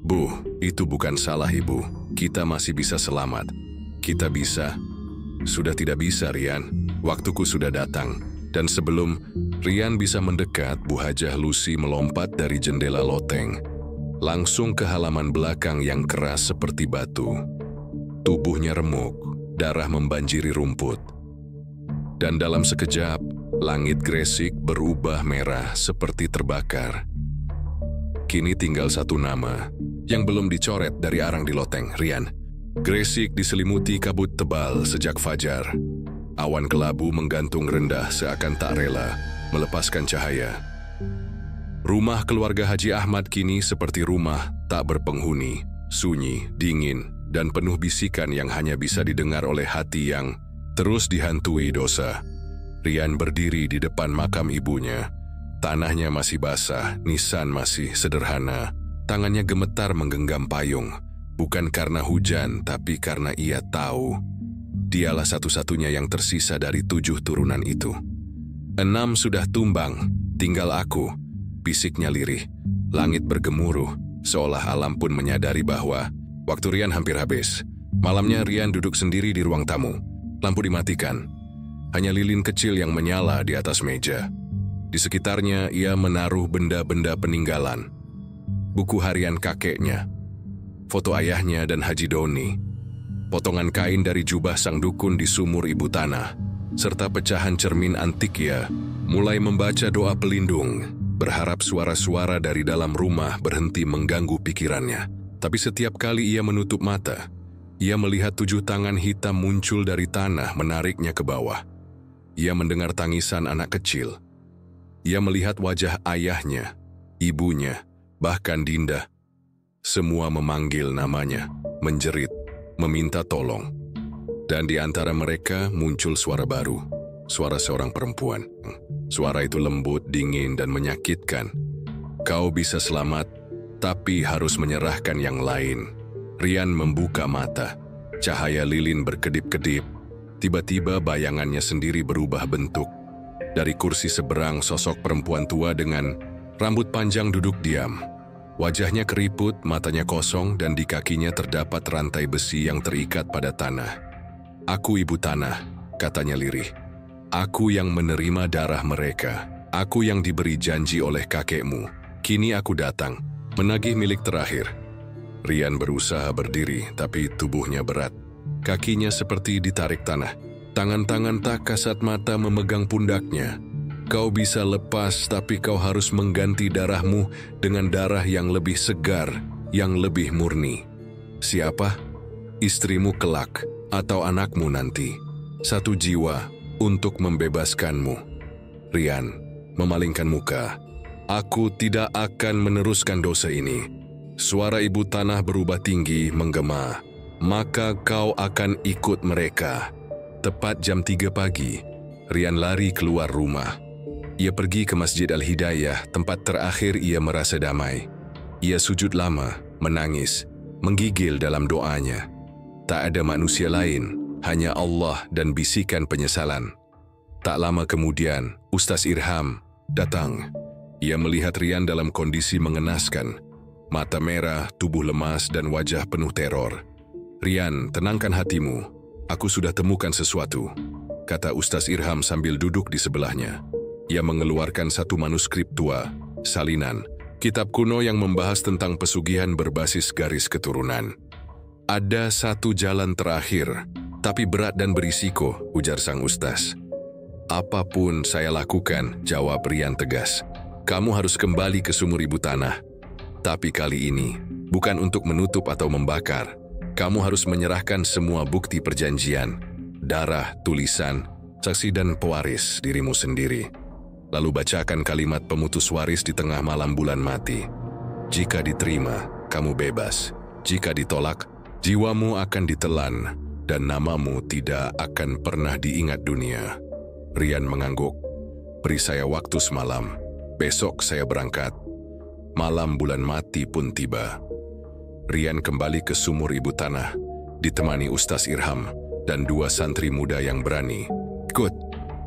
Bu, itu bukan salah ibu. Kita masih bisa selamat. Kita bisa. Sudah tidak bisa, Rian. Waktuku sudah datang. Dan sebelum Rian bisa mendekat, Bu Hajah Lucy melompat dari jendela loteng, langsung ke halaman belakang yang keras seperti batu. Tubuhnya remuk, darah membanjiri rumput. Dan dalam sekejap, langit Gresik berubah merah seperti terbakar. Kini tinggal satu nama yang belum dicoret dari arang di loteng, Rian. Gresik diselimuti kabut tebal sejak fajar. Awan kelabu menggantung rendah seakan tak rela melepaskan cahaya. Rumah keluarga Haji Ahmad kini seperti rumah tak berpenghuni, sunyi, dingin, dan penuh bisikan yang hanya bisa didengar oleh hati yang terus dihantui dosa. Rian berdiri di depan makam ibunya. Tanahnya masih basah, nisan masih sederhana. Tangannya gemetar menggenggam payung, bukan karena hujan, tapi karena ia tahu dialah satu-satunya yang tersisa dari 7 turunan itu. 6 sudah tumbang, tinggal aku, bisiknya lirih. Langit bergemuruh, seolah alam pun menyadari bahwa waktu Rian hampir habis. Malamnya Rian duduk sendiri di ruang tamu. Lampu dimatikan. Hanya lilin kecil yang menyala di atas meja. Di sekitarnya ia menaruh benda-benda peninggalan. Buku harian kakeknya, foto ayahnya dan Haji Doni, potongan kain dari jubah sang dukun di sumur ibu tanah, serta pecahan cermin antik. Ia mulai membaca doa pelindung, berharap suara-suara dari dalam rumah berhenti mengganggu pikirannya. Tapi setiap kali ia menutup mata, ia melihat 7 tangan hitam muncul dari tanah menariknya ke bawah. Ia mendengar tangisan anak kecil. Ia melihat wajah ayahnya, ibunya, bahkan Dinda. Semua memanggil namanya, menjerit, meminta tolong. Dan di antara mereka muncul suara baru, suara seorang perempuan. Suara itu lembut, dingin, dan menyakitkan. Kau bisa selamat, tapi harus menyerahkan yang lain. Rian membuka mata. Cahaya lilin berkedip-kedip. Tiba-tiba bayangannya sendiri berubah bentuk. Dari kursi seberang sosok perempuan tua dengan rambut panjang duduk diam. Wajahnya keriput, matanya kosong, dan di kakinya terdapat rantai besi yang terikat pada tanah. Aku ibu tanah, katanya lirih. Aku yang menerima darah mereka. Aku yang diberi janji oleh kakekmu. Kini aku datang, menagih milik terakhir. Rian berusaha berdiri, tapi tubuhnya berat. Kakinya seperti ditarik tanah. Tangan-tangan tak kasat mata memegang pundaknya. Kau bisa lepas, tapi kau harus mengganti darahmu dengan darah yang lebih segar, yang lebih murni. Siapa? Istrimu kelak, atau anakmu nanti. 1 jiwa untuk membebaskanmu. Rian memalingkan muka. Aku tidak akan meneruskan dosa ini. Suara ibu tanah berubah tinggi, menggema. Maka kau akan ikut mereka. Tepat jam 3 pagi, Rian lari keluar rumah. Ia pergi ke Masjid Al-Hidayah, tempat terakhir ia merasa damai. Ia sujud lama, menangis, menggigil dalam doanya. Tak ada manusia lain, hanya Allah dan bisikan penyesalan. Tak lama kemudian, Ustaz Irham datang. Ia melihat Rian dalam kondisi mengenaskan. Mata merah, tubuh lemas, dan wajah penuh teror. Rian, tenangkan hatimu. Aku sudah temukan sesuatu, kata Ustaz Irham sambil duduk di sebelahnya. Ia mengeluarkan 1 manuskrip tua, salinan, kitab kuno yang membahas tentang pesugihan berbasis garis keturunan. Ada 1 jalan terakhir, tapi berat dan berisiko, ujar sang Ustaz. Apapun saya lakukan, jawab Rian tegas. Kamu harus kembali ke sumur ibu tanah. Tapi kali ini, bukan untuk menutup atau membakar. Kamu harus menyerahkan semua bukti perjanjian, darah, tulisan, saksi dan pewaris dirimu sendiri. Lalu bacakan kalimat pemutus waris di tengah malam bulan mati. Jika diterima, kamu bebas. Jika ditolak, jiwamu akan ditelan dan namamu tidak akan pernah diingat dunia. Rian mengangguk. Beri saya waktu semalam. Besok saya berangkat. Malam bulan mati pun tiba. Rian kembali ke sumur ibu tanah, ditemani Ustaz Irham dan 2 santri muda yang berani. Ikut.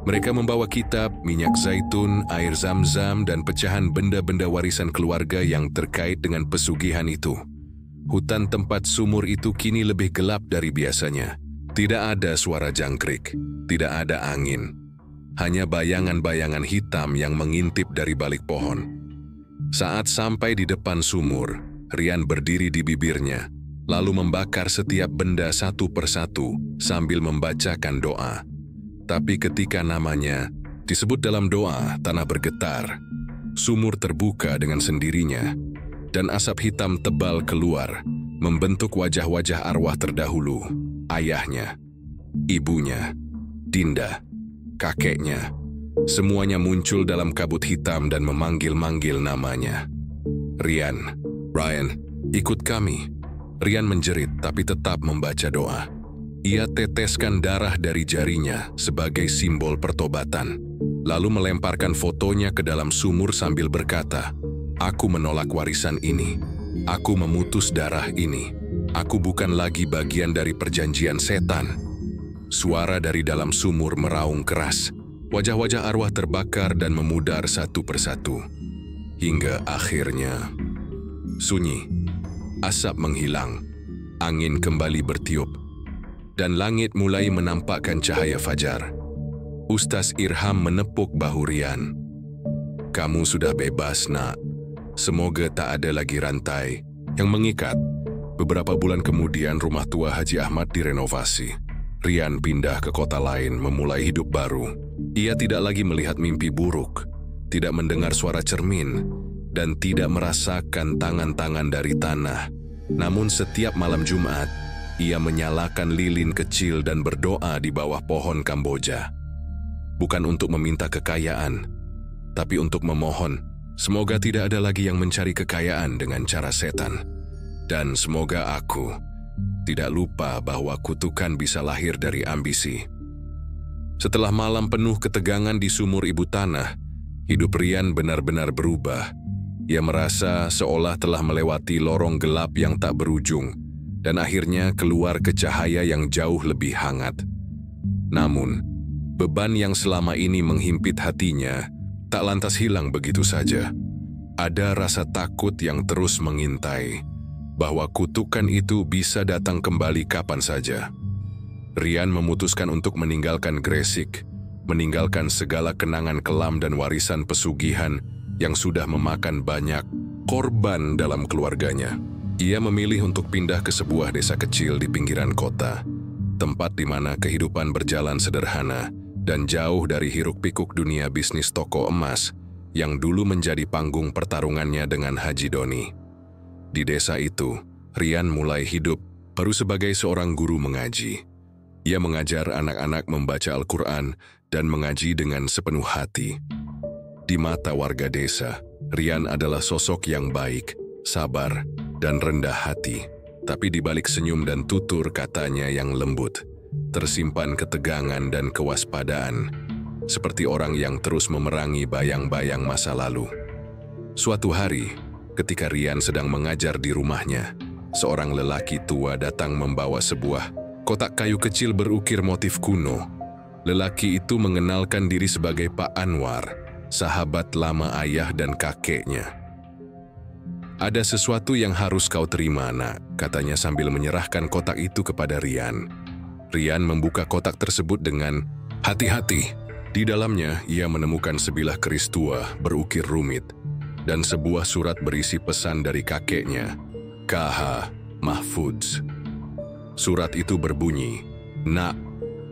Mereka membawa kitab, minyak zaitun, air zam-zam, dan pecahan benda-benda warisan keluarga yang terkait dengan pesugihan itu. Hutan tempat sumur itu kini lebih gelap dari biasanya. Tidak ada suara jangkrik, tidak ada angin. Hanya bayangan-bayangan hitam yang mengintip dari balik pohon. Saat sampai di depan sumur, Rian berdiri di bibirnya, lalu membakar setiap benda satu persatu sambil membacakan doa. Tapi ketika namanya disebut dalam doa, tanah bergetar. Sumur terbuka dengan sendirinya, dan asap hitam tebal keluar, membentuk wajah-wajah arwah terdahulu, ayahnya, ibunya, Dinda, kakeknya. Semuanya muncul dalam kabut hitam dan memanggil-manggil namanya. Rian, Ryan, ikut kami. Rian menjerit tapi tetap membaca doa. Ia teteskan darah dari jarinya sebagai simbol pertobatan. lalu melemparkan fotonya ke dalam sumur sambil berkata, "Aku menolak warisan ini. Aku memutus darah ini. Aku bukan lagi bagian dari perjanjian setan." Suara dari dalam sumur meraung keras. Wajah-wajah arwah terbakar dan memudar satu persatu. Hingga akhirnya, sunyi, asap menghilang, angin kembali bertiup, dan langit mulai menampakkan cahaya fajar. Ustaz Irham menepuk bahu Rian. "Kamu sudah bebas, nak. Semoga tak ada lagi rantai yang mengikat." Beberapa bulan kemudian rumah tua Haji Ahmad direnovasi. Rian pindah ke kota lain memulai hidup baru. Ia tidak lagi melihat mimpi buruk, tidak mendengar suara cermin, dan tidak merasakan tangan-tangan dari tanah. Namun setiap malam Jumat, ia menyalakan lilin kecil dan berdoa di bawah pohon Kamboja. Bukan untuk meminta kekayaan, tapi untuk memohon, semoga tidak ada lagi yang mencari kekayaan dengan cara setan. Dan semoga aku tidak lupa bahwa kutukan bisa lahir dari ambisi. Setelah malam penuh ketegangan di sumur ibu tanah, hidup Rian benar-benar berubah. Ia merasa seolah telah melewati lorong gelap yang tak berujung, dan akhirnya keluar ke cahaya yang jauh lebih hangat. Namun, beban yang selama ini menghimpit hatinya tak lantas hilang begitu saja. Ada rasa takut yang terus mengintai, bahwa kutukan itu bisa datang kembali kapan saja. Rian memutuskan untuk meninggalkan Gresik, meninggalkan segala kenangan kelam dan warisan pesugihan yang sudah memakan banyak korban dalam keluarganya. Ia memilih untuk pindah ke sebuah desa kecil di pinggiran kota, tempat di mana kehidupan berjalan sederhana dan jauh dari hiruk-pikuk dunia bisnis toko emas yang dulu menjadi panggung pertarungannya dengan Haji Doni. Di desa itu, Rian mulai hidup baru sebagai seorang guru mengaji. Ia mengajar anak-anak membaca Al-Quran dan mengaji dengan sepenuh hati. Di mata warga desa, Rian adalah sosok yang baik, sabar, dan rendah hati. Tapi di balik senyum dan tutur katanya yang lembut, tersimpan ketegangan dan kewaspadaan, seperti orang yang terus memerangi bayang-bayang masa lalu. Suatu hari, ketika Rian sedang mengajar di rumahnya, seorang lelaki tua datang membawa sebuah kotak kayu kecil berukir motif kuno. Lelaki itu mengenalkan diri sebagai Pak Anwar, sahabat lama ayah dan kakeknya. "Ada sesuatu yang harus kau terima, nak," katanya sambil menyerahkan kotak itu kepada Rian. Rian membuka kotak tersebut dengan hati-hati. Di dalamnya, ia menemukan sebilah keris tua berukir rumit dan sebuah surat berisi pesan dari kakeknya, K.H. Mahfudz. Surat itu berbunyi, "Nak,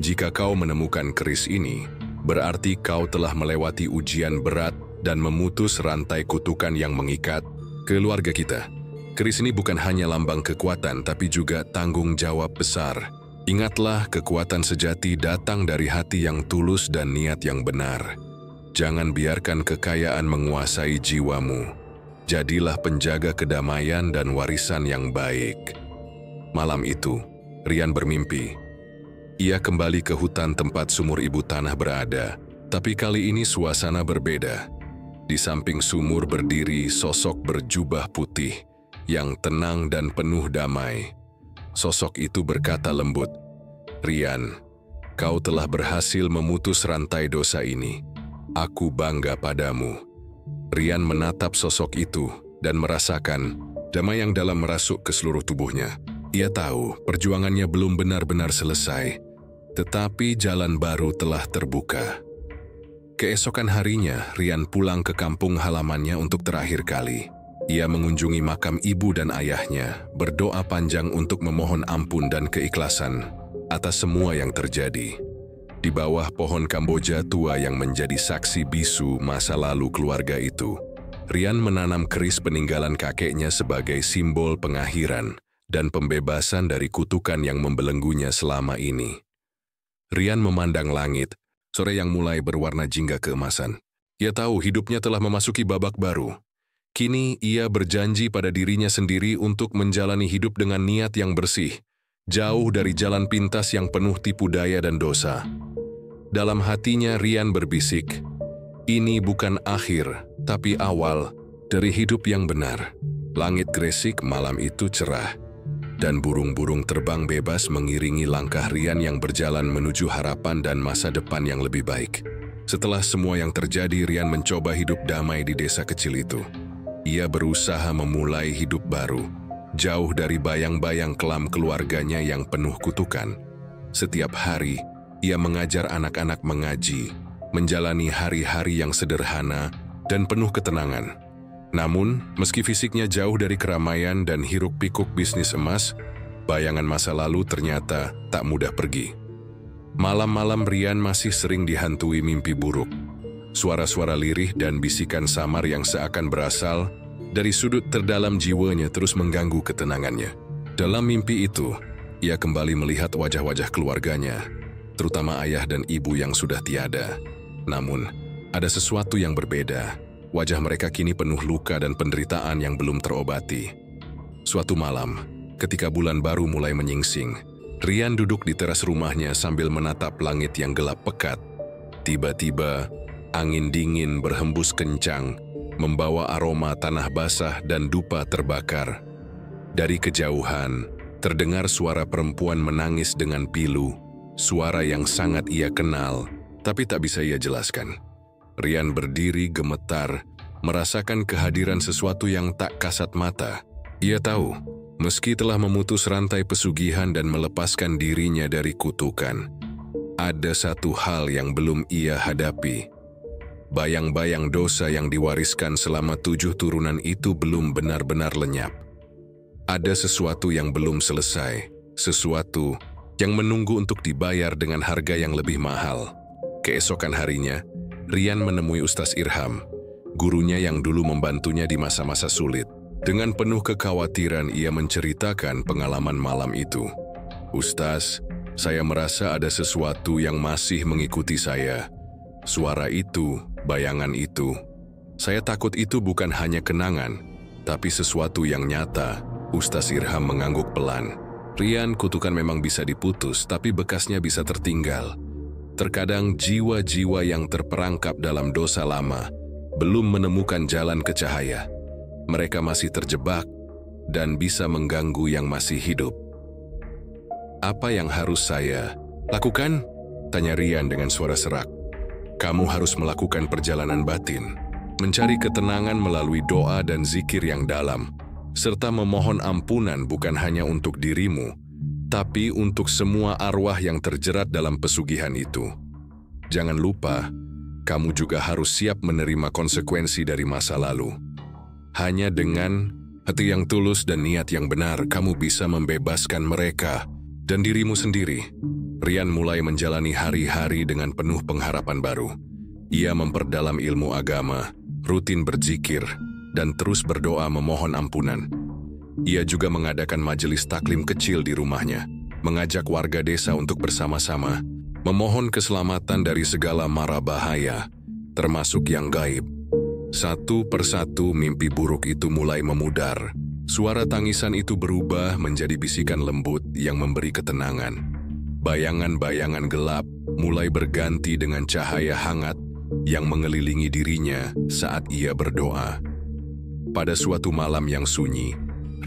jika kau menemukan keris ini, berarti kau telah melewati ujian berat dan memutus rantai kutukan yang mengikat keluarga kita. Keris ini bukan hanya lambang kekuatan, tapi juga tanggung jawab besar. Ingatlah, kekuatan sejati datang dari hati yang tulus dan niat yang benar. Jangan biarkan kekayaan menguasai jiwamu. Jadilah penjaga kedamaian dan warisan yang baik." Malam itu, Rian bermimpi. Ia kembali ke hutan tempat sumur ibu tanah berada, tapi kali ini suasana berbeda. Di samping sumur berdiri sosok berjubah putih, yang tenang dan penuh damai. Sosok itu berkata lembut, "Rian, kau telah berhasil memutus rantai dosa ini. Aku bangga padamu." Rian menatap sosok itu dan merasakan damai yang dalam merasuk ke seluruh tubuhnya. Ia tahu perjuangannya belum benar-benar selesai, tetapi jalan baru telah terbuka. Keesokan harinya, Rian pulang ke kampung halamannya untuk terakhir kali. Ia mengunjungi makam ibu dan ayahnya, berdoa panjang untuk memohon ampun dan keikhlasan atas semua yang terjadi. Di bawah pohon Kamboja tua yang menjadi saksi bisu masa lalu keluarga itu, Rian menanam keris peninggalan kakeknya sebagai simbol pengakhiran dan pembebasan dari kutukan yang membelenggunya selama ini. Rian memandang langit, sore yang mulai berwarna jingga keemasan. Ia tahu hidupnya telah memasuki babak baru. Kini ia berjanji pada dirinya sendiri untuk menjalani hidup dengan niat yang bersih, jauh dari jalan pintas yang penuh tipu daya dan dosa. Dalam hatinya Rian berbisik, Ini bukan akhir, tapi awal dari hidup yang benar. Langit gresik malam itu cerah, dan burung-burung terbang bebas mengiringi langkah Rian yang berjalan menuju harapan dan masa depan yang lebih baik. Setelah semua yang terjadi, Rian mencoba hidup damai di desa kecil itu. Ia berusaha memulai hidup baru, jauh dari bayang-bayang kelam keluarganya yang penuh kutukan. Setiap hari, ia mengajar anak-anak mengaji, menjalani hari-hari yang sederhana dan penuh ketenangan. Namun, meski fisiknya jauh dari keramaian dan hiruk-pikuk bisnis emas, bayangan masa lalu ternyata tak mudah pergi. Malam-malam Rian masih sering dihantui mimpi buruk. Suara-suara lirih dan bisikan samar yang seakan berasal dari sudut terdalam jiwanya terus mengganggu ketenangannya. Dalam mimpi itu, ia kembali melihat wajah-wajah keluarganya, terutama ayah dan ibu yang sudah tiada. Namun, ada sesuatu yang berbeda. Wajah mereka kini penuh luka dan penderitaan yang belum terobati. Suatu malam, ketika bulan baru mulai menyingsing, Rian duduk di teras rumahnya sambil menatap langit yang gelap pekat. Tiba-tiba, angin dingin berhembus kencang, membawa aroma tanah basah dan dupa terbakar. Dari kejauhan, terdengar suara perempuan menangis dengan pilu, suara yang sangat ia kenal, tapi tak bisa ia jelaskan. Rian berdiri gemetar, merasakan kehadiran sesuatu yang tak kasat mata. Ia tahu, meski telah memutus rantai pesugihan dan melepaskan dirinya dari kutukan, ada satu hal yang belum ia hadapi. Bayang-bayang dosa yang diwariskan selama 7 turunan itu belum benar-benar lenyap. Ada sesuatu yang belum selesai, sesuatu yang menunggu untuk dibayar dengan harga yang lebih mahal. Keesokan harinya, Rian menemui Ustaz Irham, gurunya yang dulu membantunya di masa-masa sulit. Dengan penuh kekhawatiran, ia menceritakan pengalaman malam itu. "Ustaz, saya merasa ada sesuatu yang masih mengikuti saya. Suara itu, bayangan itu. Saya takut itu bukan hanya kenangan, tapi sesuatu yang nyata." Ustaz Irham mengangguk pelan. "Rian, kutukan memang bisa diputus, tapi bekasnya bisa tertinggal. Terkadang jiwa-jiwa yang terperangkap dalam dosa lama belum menemukan jalan ke cahaya. Mereka masih terjebak dan bisa mengganggu yang masih hidup." "Apa yang harus saya lakukan?" tanya Rian dengan suara serak. "Kamu harus melakukan perjalanan batin, mencari ketenangan melalui doa dan zikir yang dalam, serta memohon ampunan bukan hanya untuk dirimu, tapi untuk semua arwah yang terjerat dalam pesugihan itu. Jangan lupa, kamu juga harus siap menerima konsekuensi dari masa lalu. Hanya dengan hati yang tulus dan niat yang benar, kamu bisa membebaskan mereka dan dirimu sendiri." Rian mulai menjalani hari-hari dengan penuh pengharapan baru. Ia memperdalam ilmu agama, rutin berzikir, dan terus berdoa memohon ampunan. Ia juga mengadakan majelis taklim kecil di rumahnya, mengajak warga desa untuk bersama-sama memohon keselamatan dari segala mara bahaya, termasuk yang gaib. Satu persatu mimpi buruk itu mulai memudar. Suara tangisan itu berubah menjadi bisikan lembut yang memberi ketenangan. Bayangan-bayangan gelap mulai berganti dengan cahaya hangat yang mengelilingi dirinya saat ia berdoa. Pada suatu malam yang sunyi,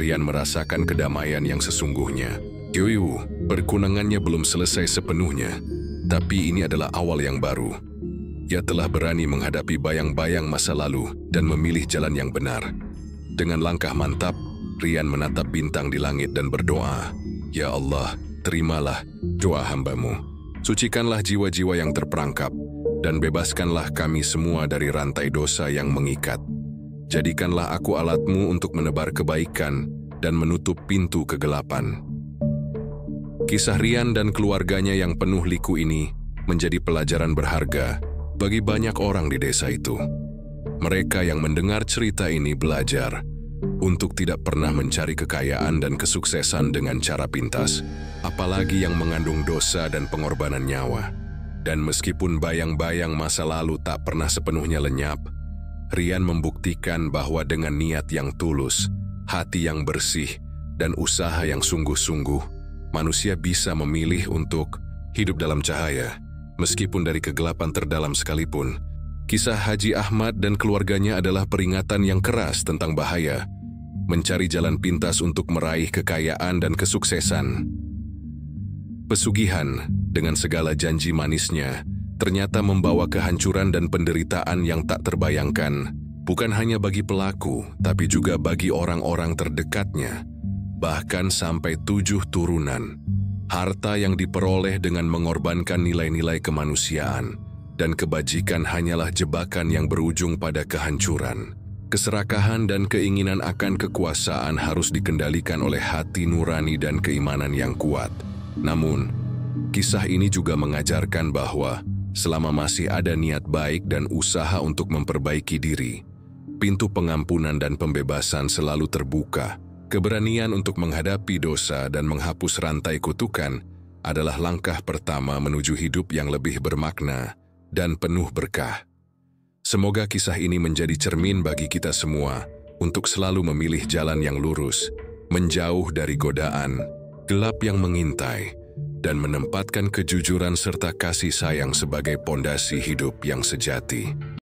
Rian merasakan kedamaian yang sesungguhnya. Perkunangannya belum selesai sepenuhnya, tapi ini adalah awal yang baru. Ia telah berani menghadapi bayang-bayang masa lalu dan memilih jalan yang benar. Dengan langkah mantap, Rian menatap bintang di langit dan berdoa, "Ya Allah, terimalah doa hamba-Mu. Sucikanlah jiwa-jiwa yang terperangkap, dan bebaskanlah kami semua dari rantai dosa yang mengikat. Jadikanlah aku alat-Mu untuk menebar kebaikan dan menutup pintu kegelapan." Kisah Rian dan keluarganya yang penuh liku ini menjadi pelajaran berharga bagi banyak orang di desa itu. Mereka yang mendengar cerita ini belajar untuk tidak pernah mencari kekayaan dan kesuksesan dengan cara pintas, apalagi yang mengandung dosa dan pengorbanan nyawa. Dan meskipun bayang-bayang masa lalu tak pernah sepenuhnya lenyap, Rian membuktikan bahwa dengan niat yang tulus, hati yang bersih, dan usaha yang sungguh-sungguh, manusia bisa memilih untuk hidup dalam cahaya. Meskipun dari kegelapan terdalam sekalipun, Kisah Haji Ahmad dan keluarganya adalah peringatan yang keras tentang bahaya mencari jalan pintas untuk meraih kekayaan dan kesuksesan. Pesugihan, dengan segala janji manisnya, ternyata membawa kehancuran dan penderitaan yang tak terbayangkan, bukan hanya bagi pelaku, tapi juga bagi orang-orang terdekatnya, bahkan sampai 7 turunan. Harta yang diperoleh dengan mengorbankan nilai-nilai kemanusiaan dan kebajikan hanyalah jebakan yang berujung pada kehancuran. Keserakahan dan keinginan akan kekuasaan harus dikendalikan oleh hati nurani dan keimanan yang kuat. Namun, kisah ini juga mengajarkan bahwa selama masih ada niat baik dan usaha untuk memperbaiki diri, pintu pengampunan dan pembebasan selalu terbuka. Keberanian untuk menghadapi dosa dan menghapus rantai kutukan adalah langkah pertama menuju hidup yang lebih bermakna dan penuh berkah. Semoga kisah ini menjadi cermin bagi kita semua untuk selalu memilih jalan yang lurus, menjauh dari godaan, gelap yang mengintai, dan menempatkan kejujuran serta kasih sayang sebagai pondasi hidup yang sejati.